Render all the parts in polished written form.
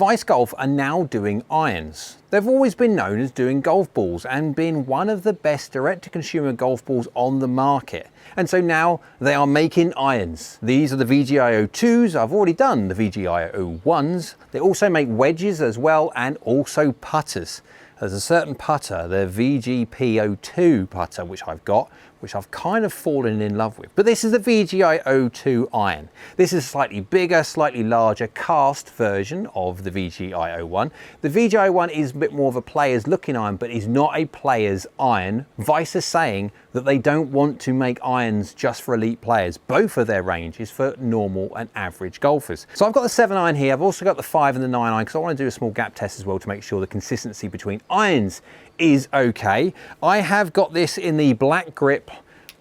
Vice Golf are now doing irons. They've always been known as doing golf balls and being one of the best direct-to-consumer golf balls on the market. And so now they are making irons. These are the VGI02s. I've already done the VGI01s. They also make wedges as well, and also putters. There's a certain putter, the VGP02 putter, which I've got, which I've kind of fallen in love with. But this is the VGI02 iron. This is a slightly bigger, slightly larger cast version of the VGI01. The VGI01 is a bit more of a player's looking iron, but is not a player's iron. Vice is saying that they don't want to make irons just for elite players. Both of their range is for normal and average golfers. So I've got the 7 iron here. I've also got the 5 and the 9 iron because I want to do a small gap test as well to make sure the consistency between irons is okay. I have got this in the black grip,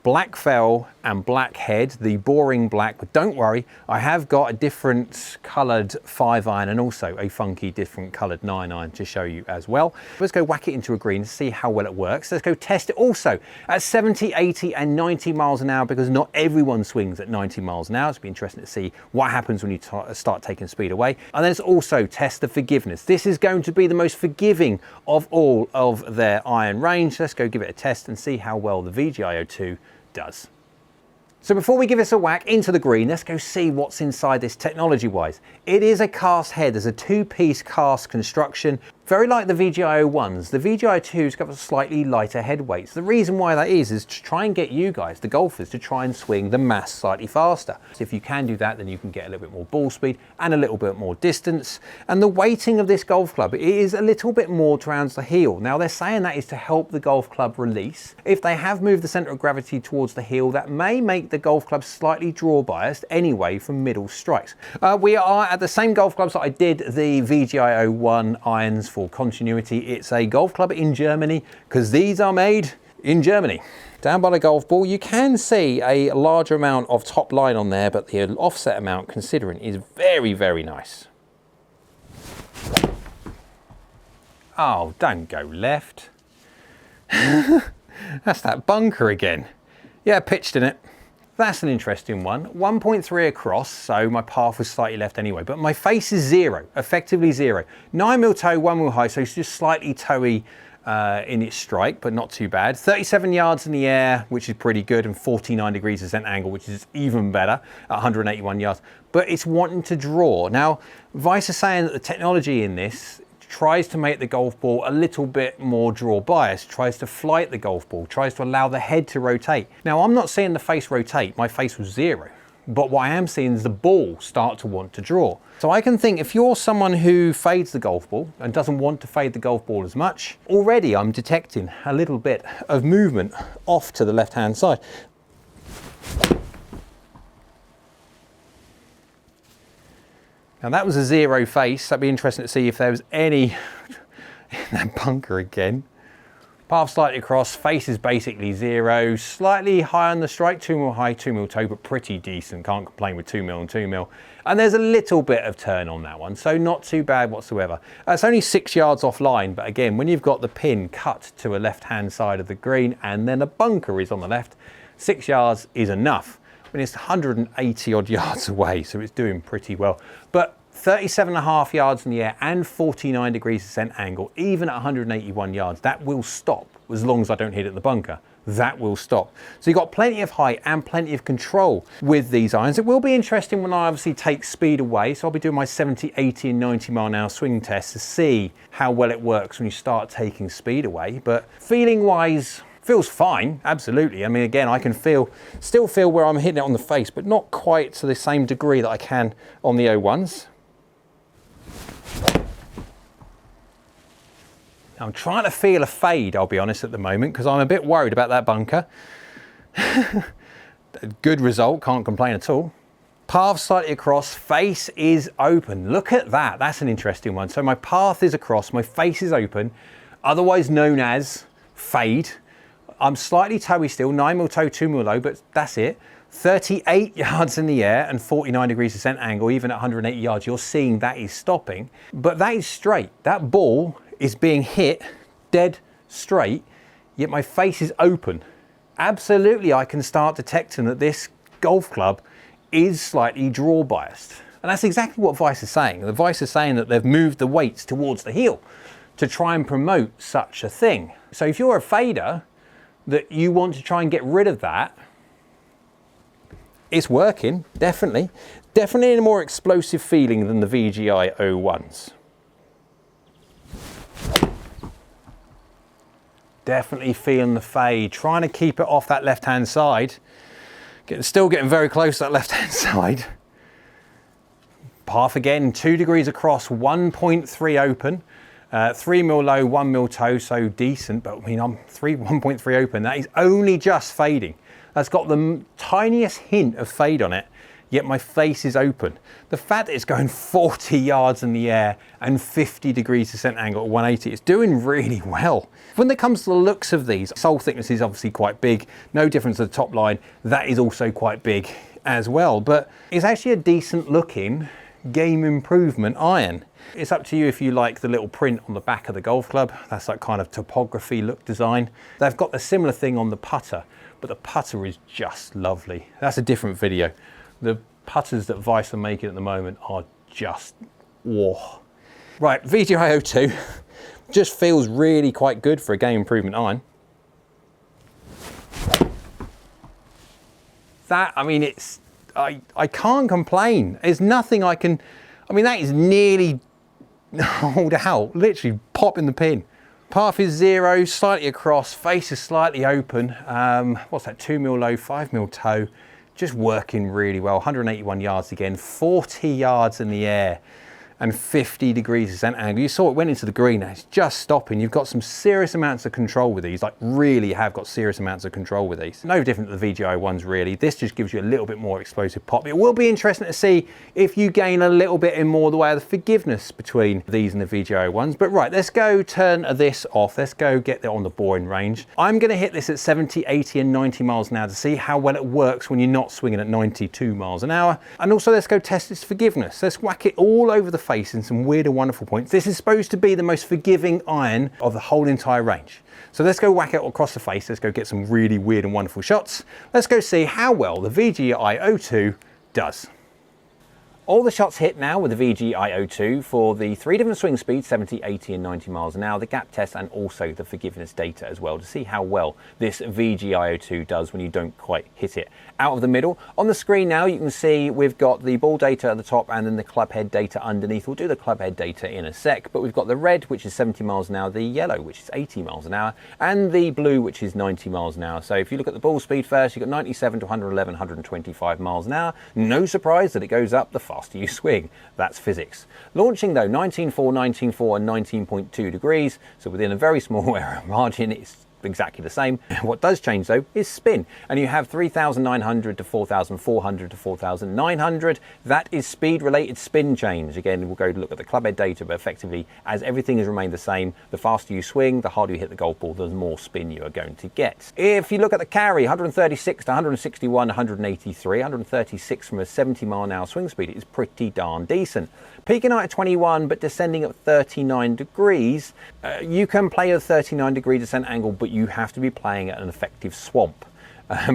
black fell and black head, the boring black, but don't worry, I have got a different coloured 5 iron and also a funky different coloured 9 iron to show you as well. Let's go whack it into a green to see how well it works. Let's go test it also at 70, 80 and 90 miles an hour, because not everyone swings at 90 miles an hour. It's be interesting to see what happens when you start taking speed away. And then let's also test the forgiveness. This is going to be the most forgiving of all of their iron range. Let's go give it a test and see how well the VGI02 does. So before we give this a whack into the green, let's go see what's inside this technology-wise. It is a cast head. There's a 2-piece cast construction, very like the VGI01s. The VGI02's got a slightly lighter head weights. The reason why that is to try and get you guys, the golfers, to try and swing the mass slightly faster. So if you can do that, then you can get a little bit more ball speed and a little bit more distance. And the weighting of this golf club, it is a little bit more towards the heel. Now they're saying that is to help the golf club release. If they have moved the center of gravity towards the heel, that may make the golf club slightly draw biased anyway from middle strikes. We are at the same golf clubs that I did the VGI01 irons for continuity. It's a golf club in Germany because these are made in Germany. Down by the golf ball, you can see a larger amount of top line on there, but the offset amount considering is very, very nice. Oh, don't go left. That's that bunker again. Yeah, pitched in it. That's an interesting one. 1.3 across, so my path was slightly left anyway, but my face is 0, effectively 0. 9 mil toe, 1 mil high, so it's just slightly toey in its strike, but not too bad. 37 yards in the air, which is pretty good, and 49 degrees of angle, which is even better, at 181 yards. But it's wanting to draw. Now, Vice is saying that the technology in this tries to make the golf ball a little bit more draw biased, tries to flight the golf ball, tries to allow the head to rotate. Now, I'm not seeing the face rotate, my face was 0. But what I am seeing is the ball start to want to draw. So I can think if you're someone who fades the golf ball and doesn't want to fade the golf ball as much, already I'm detecting a little bit of movement off to the left-hand side. Now that was a 0 face. That'd be interesting to see if there was any in that bunker again. Path slightly across, face is basically 0. Slightly high on the strike, 2 mil high, 2 mil toe, but pretty decent. Can't complain with 2 mil and 2 mil. And there's a little bit of turn on that one, so not too bad whatsoever. It's only 6 yards offline, but again, when you've got the pin cut to a left-hand side of the green and then a bunker is on the left, 6 yards is enough. I mean, it's 180 odd yards away, so it's doing pretty well. But 37.5 yards in the air and 49 degrees descent angle, even at 181 yards, that will stop as long as I don't hit it in the bunker. That will stop. So you've got plenty of height and plenty of control with these irons. It will be interesting when I obviously take speed away. So I'll be doing my 70, 80 and 90 mile an hour swing test to see how well it works when you start taking speed away. But feeling wise, feels fine, absolutely. I mean, again, I can still feel where I'm hitting it on the face, but not quite to the same degree that I can on the 01s. I'm trying to feel a fade, I'll be honest, at the moment, because I'm a bit worried about that bunker. Good result, can't complain at all. Path slightly across, face is open. Look at that, that's an interesting one. So my path is across, my face is open, otherwise known as fade. I'm slightly toey still, 9 mil toe, 2 mil low, but that's it. 38 yards in the air and 49 degrees descent angle, even at 180 yards, you're seeing that is stopping, but that is straight. That ball is being hit dead straight, yet my face is open. Absolutely, I can start detecting that this golf club is slightly draw biased. And that's exactly what Vice is saying. The Vice is saying that they've moved the weights towards the heel to try and promote such a thing. So if you're a fader that you want to try and get rid of that, it's working, definitely. Definitely a more explosive feeling than the VGI01s. Definitely feeling the fade, trying to keep it off that left-hand side. Still getting very close to that left-hand side. Path again, 2 degrees across, 1.3 open. 3 mil low, 1 mil toe, so decent, but I mean, I'm 1.3 open. That is only just fading. That's got the tiniest hint of fade on it, yet my face is open. The fact that it's going 40 yards in the air and 50 degrees descent angle at 180, it's doing really well. When it comes to the looks of these, sole thickness is obviously quite big, no difference to the top line. That is also quite big as well, but it's actually a decent looking game improvement iron. It's up to you if you like the little print on the back of the golf club. That's like kind of topography look design. They've got a similar thing on the putter, but the putter is just lovely. That's a different video. The putters that Vice are making at the moment are just, whoa. Right, VGI02 just feels really quite good for a game improvement iron. That, I mean, it's, I can't complain. There's nothing I can, I mean, that is nearly hold out, literally pop in the pin. Path is 0, slightly across, face is slightly open. What's that, 2 mil low, 5 mil toe. Just working really well. 181 yards again, 40 yards in the air and 50 degrees descent angle. You saw it went into the green, it's just stopping. You've got some serious amounts of control with these, like really have got serious amounts of control with these. No different to the VGI ones really. This just gives you a little bit more explosive pop. It will be interesting to see if you gain a little bit in more the way of the forgiveness between these and the VGI ones. But right, let's go turn this off. Let's go get it on the boring range. I'm gonna hit this at 70, 80 and 90 miles an hour to see how well it works when you're not swinging at 92 miles an hour. And also let's go test its forgiveness. Let's whack it all over the face in some weird and wonderful points. This is supposed to be the most forgiving iron of the whole entire range. So let's go whack it across the face. Let's go get some really weird and wonderful shots. Let's go see how well the VGI02 does. All the shots hit now with the VGI02 for the 3 different swing speeds, 70, 80 and 90 miles an hour, the gap test and also the forgiveness data as well to see how well this VGI02 does when you don't quite hit it out of the middle. On the screen now you can see we've got the ball data at the top and then the club head data underneath. We'll do the club head data in a sec, but we've got the red, which is 70 miles an hour, the yellow, which is 80 miles an hour, and the blue, which is 90 miles an hour. So if you look at the ball speed first, you've got 97 to 111, 125 miles an hour. No surprise that it goes up the faster you swing. That's physics. Launching though, 19.4, 19.4 and 19.2 degrees. So within a very small error margin, it's exactly the same. What does change though is spin, and you have 3,900 to 4,400 to 4,900. That is speed related spin change. Again, we'll go look at the club head data, but effectively as everything has remained the same, the faster you swing, the harder you hit the golf ball, the more spin you are going to get. If you look at the carry, 136 to 161, 183, 136 from a 70 mile an hour swing speed is pretty darn decent. Peaking out at 21 but descending at 39 degrees, you can play a 39 degree descent angle, but you have to be playing at an effective swamp.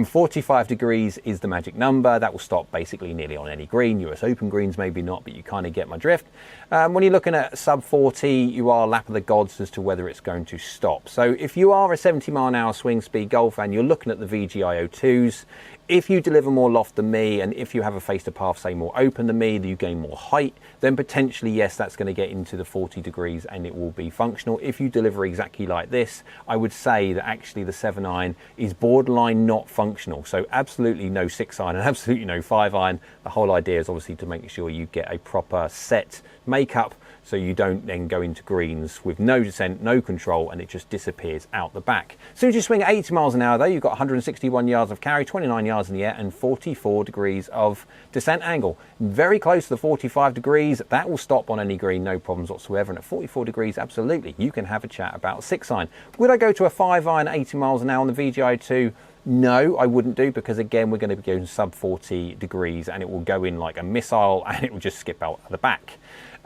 45 degrees is the magic number. That will stop basically nearly on any green. US Open greens maybe not, but you kind of get my drift. When you're looking at sub 40, you are lap of the gods as to whether it's going to stop. So if you are a 70 mile an hour swing speed golfer and you're looking at the VGI02s, if you deliver more loft than me, and if you have a face to path, say more open than me, that you gain more height, then potentially, yes, that's going to get into the 40 degrees and it will be functional. If you deliver exactly like this, I would say that actually the 7 iron is borderline not functional. So absolutely no 6 iron and absolutely no 5 iron. The whole idea is obviously to make sure you get a proper set makeup, so you don't then go into greens with no descent, no control, and it just disappears out the back. As soon as you swing at 80 miles an hour though, you've got 161 yards of carry, 29 yards in the air, and 44 degrees of descent angle. Very close to the 45 degrees, that will stop on any green, no problems whatsoever, and at 44 degrees, absolutely, you can have a chat about a 6 iron. Would I go to a 5 iron at 80 miles an hour on the VGI02? No, I wouldn't do, because again, we're going to be going sub 40 degrees and it will go in like a missile and it will just skip out at the back.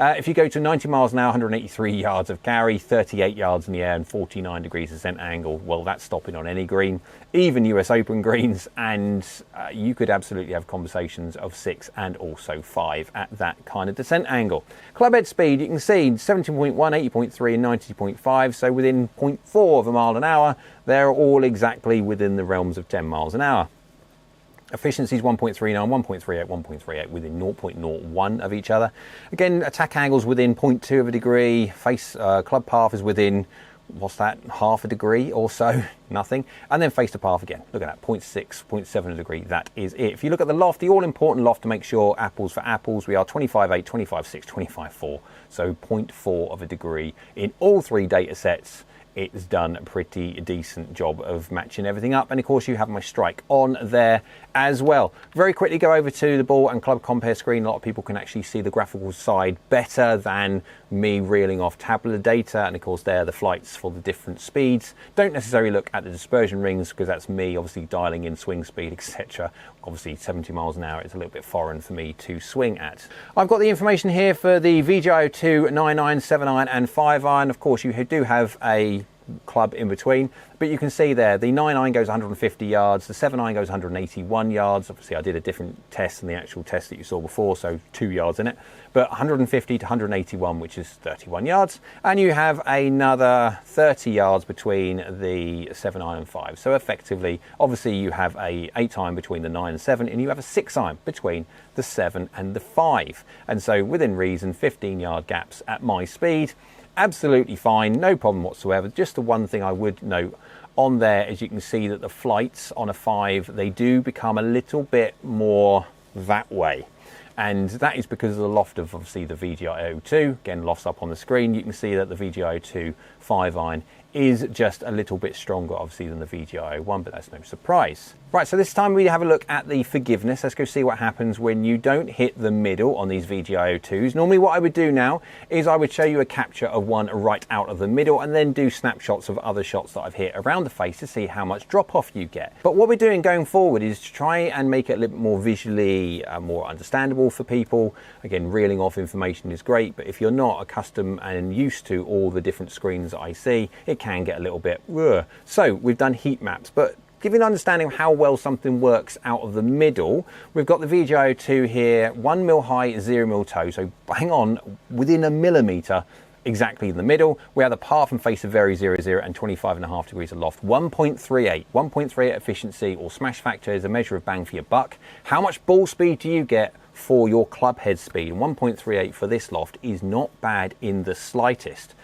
If you go to 90 miles an hour, 183 yards of carry, 38 yards in the air and 49 degrees ascent angle, well, that's stopping on any green, even US Open greens, and you could absolutely have conversations of 6 and also 5 at that kind of descent angle. Club head speed, you can see 17.1, 80.3 and 90.5, so within 0.4 of a mile an hour, they're all exactly within the realms of 10 miles an hour. Efficiency is 1.39, 1.38, 1.38 within 0.01 of each other. Again, attack angles within 0.2 of a degree. Face club path is within, what's that, half a degree or so, nothing. And then face to path again. Look at that, 0.6, 0.7 of a degree. That is it. If you look at the loft, the all-important loft to make sure apples for apples, we are 25.8, 25.6, 25.4. So 0.4 of a degree in all 3 data sets. It's done a pretty decent job of matching everything up. And of course you have my strike on there as well. Very quickly go over to the ball and club compare screen. A lot of people can actually see the graphical side better than me reeling off tabular data. And of course there are the flights for the different speeds. Don't necessarily look at the dispersion rings because that's me obviously dialing in swing speed, etc. Obviously 70 miles an hour is a little bit foreign for me to swing at. I've got the information here for the VGI02 9-iron, 7-iron and 5-iron. Of course you do have a club in between, but you can see there the 9-iron goes 150 yards, the 7-iron goes 181 yards. Obviously I did a different test than the actual test that you saw before, so 2 yards in it, but 150 to 181, which is 31 yards, and you have another 30 yards between the 7-iron and 5. So effectively, obviously you have a 8-iron between the 9 and 7, and you have a 6-iron between the 7 and the 5, and so within reason 15-yard gaps at my speed. Absolutely fine, no problem whatsoever. Just the one thing I would note on there is you can see that the flights on a 5, they do become a little bit more that way. And that is because of the loft of obviously the VGI02. Again, lofts up on the screen. You can see that the VGI02 5-iron is just a little bit stronger obviously than the VGI01, but that's no surprise. Right, so this time we have a look at the forgiveness. Let's go see what happens when you don't hit the middle on these VGI02s. Normally what I would do now is I would show you a capture of one right out of the middle and then do snapshots of other shots that I've hit around the face to see how much drop off you get. But what we're doing going forward is to try and make it a little bit more visually more understandable for people. Again, reeling off information is great, but if you're not accustomed and used to all the different screens that I see, it can get a little bit ugh. So we've done heat maps, but give you an understanding of how well something works out of the middle, we've got the VGI02 here, 1 mil high, 0 mil toe, so hang on, within a millimetre exactly in the middle. We have the path and face of very 0, 0 and 25.5 degrees of loft. 1.38 efficiency or smash factor is a measure of bang for your buck. How much ball speed do you get for your club head speed? 1.38 for this loft is not bad in the slightest.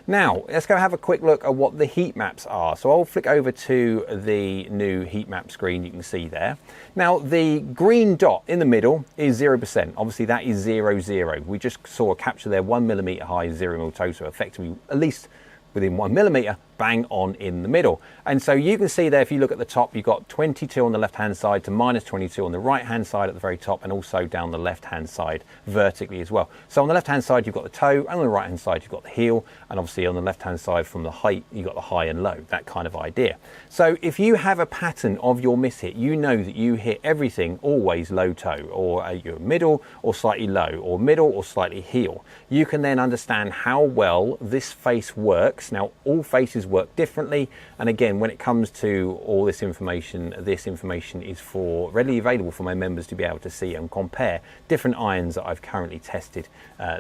Now, let's go have a quick look at what the heat maps are. So I'll flick over to the new heat map screen you can see there. Now, the green dot in the middle is 0%. Obviously, that is 0, 0. We just saw a capture there, 1 millimetre high, 0 mil toe, so effectively at least within 1 millimetre, bang on in the middle. And so you can see there, if you look at the top, you've got 22 on the left-hand side to minus 22 on the right-hand side at the very top, and also down the left-hand side vertically as well. So on the left-hand side, you've got the toe, and on the right-hand side, you've got the heel, and obviously on the left-hand side from the height, you've got the high and low, that kind of idea. So if you have a pattern of your miss hit, you know that you hit everything always low toe, or you're middle or slightly low, or middle or slightly heel. You can then understand how well this face works. Now, all faces work differently, and again, when it comes to all this information is for readily available for my members to be able to see and compare different irons that I've currently tested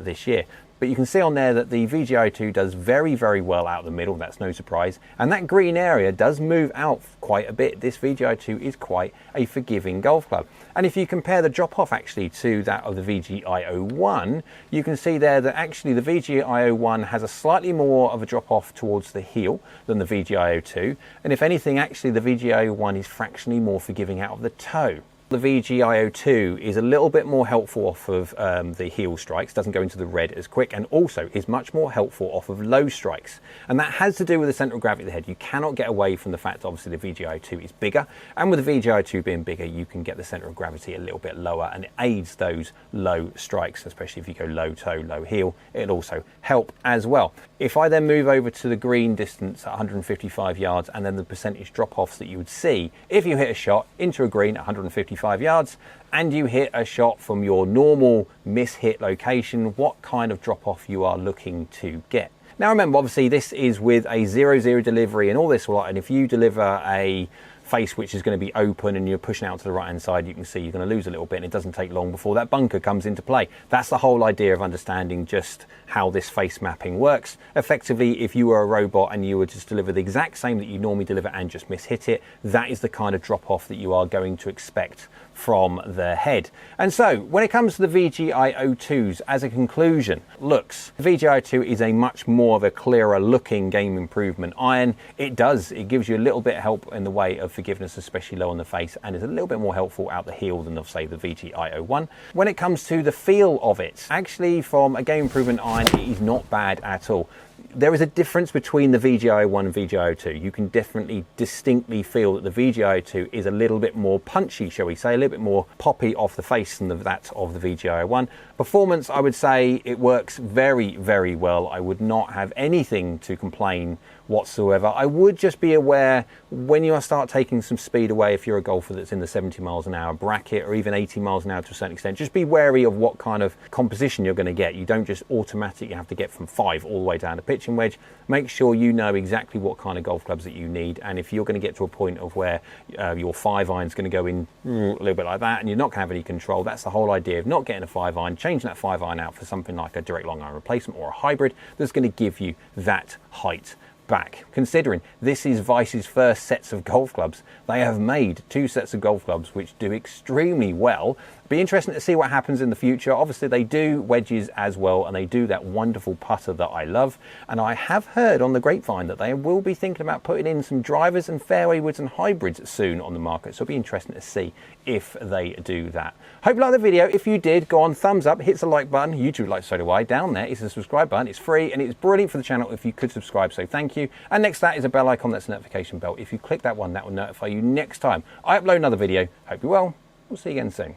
this year. But you can see on there that the VGI02 does very, very well out the middle. That's no surprise. And that green area does move out quite a bit. This VGI02 is quite a forgiving golf club. And if you compare the drop off actually to that of the VGI01, you can see there that actually the VGI01 has a slightly more of a drop off towards the heel than the VGI02. And if anything, actually the VGI01 is fractionally more forgiving out of the toe. The VGI02 is a little bit more helpful off of the heel strikes, doesn't go into the red as quick, and also is much more helpful off of low strikes. And that has to do with the centre of gravity of the head. You cannot get away from the fact that obviously the VGI02 is bigger, and with the VGI02 being bigger, you can get the centre of gravity a little bit lower, and it aids those low strikes, especially if you go low toe, low heel. It'll also help as well. If I then move over to the green distance at 155 yards, and then the percentage drop-offs that you would see if you hit a shot into a green at 155 25 yards and you hit a shot from your normal miss hit location, what kind of drop off you are looking to get. Now remember, obviously this is with a 0-0 delivery and all this lot, and if you deliver a face which is going to be open and you're pushing out to the right hand side, you can see you're going to lose a little bit, and it doesn't take long before that bunker comes into play. That's the whole idea of understanding just how this face mapping works. Effectively, if you were a robot and you were just deliver the exact same that you normally deliver and just miss hit it, that is the kind of drop off that you are going to expect from the head. And so when it comes to the VGI02s, as a conclusion, looks, the VGI02 is a much more of a clearer looking game improvement iron. It gives you a little bit of help in the way of forgiveness, especially low on the face, and is a little bit more helpful out the heel than of, say, the VGI01. When it comes to the feel of it, actually from a game improvement iron, it is not bad at all. There is a difference between the VGI01 and VGI02. You can definitely distinctly feel that the VGI02 is a little bit more punchy, shall we say, a little bit more poppy off the face than that of the VGI01. Performance, I would say it works very, very well. I would not have anything to complain whatsoever. I would just be aware when you start taking some speed away, if you're a golfer that's in the 70 miles an hour bracket or even 80 miles an hour to a certain extent, just be wary of what kind of composition you're going to get. You don't just automatically have to get from 5 all the way down to pitching wedge. Make sure you know exactly what kind of golf clubs that you need, and if you're going to get to a point of where your 5 iron is going to go in a little bit like that and you're not going to have any control, that's the whole idea of not getting a 5 iron, changing that 5 iron out for something like a direct long iron replacement or a hybrid that's going to give you that height back. Considering this is Vice's first sets of golf clubs, they have made 2 sets of golf clubs which do extremely well. Be interesting to see what happens in the future. Obviously they do wedges as well, and they do that wonderful putter that I love, and I have heard on the grapevine that they will be thinking about putting in some drivers and fairway woods and hybrids soon on the market, so it'll be interesting to see if they do that. Hope you liked the video. If you did, go on, thumbs up, hit the like button. YouTube likes, so do I. Down there is the subscribe button. It's free and it's brilliant for the channel if you could subscribe, so thank you. And next to that is a bell icon, that's a notification bell. If you click that one, that will notify you next time I upload another video. Hope you're well. We'll see you again soon.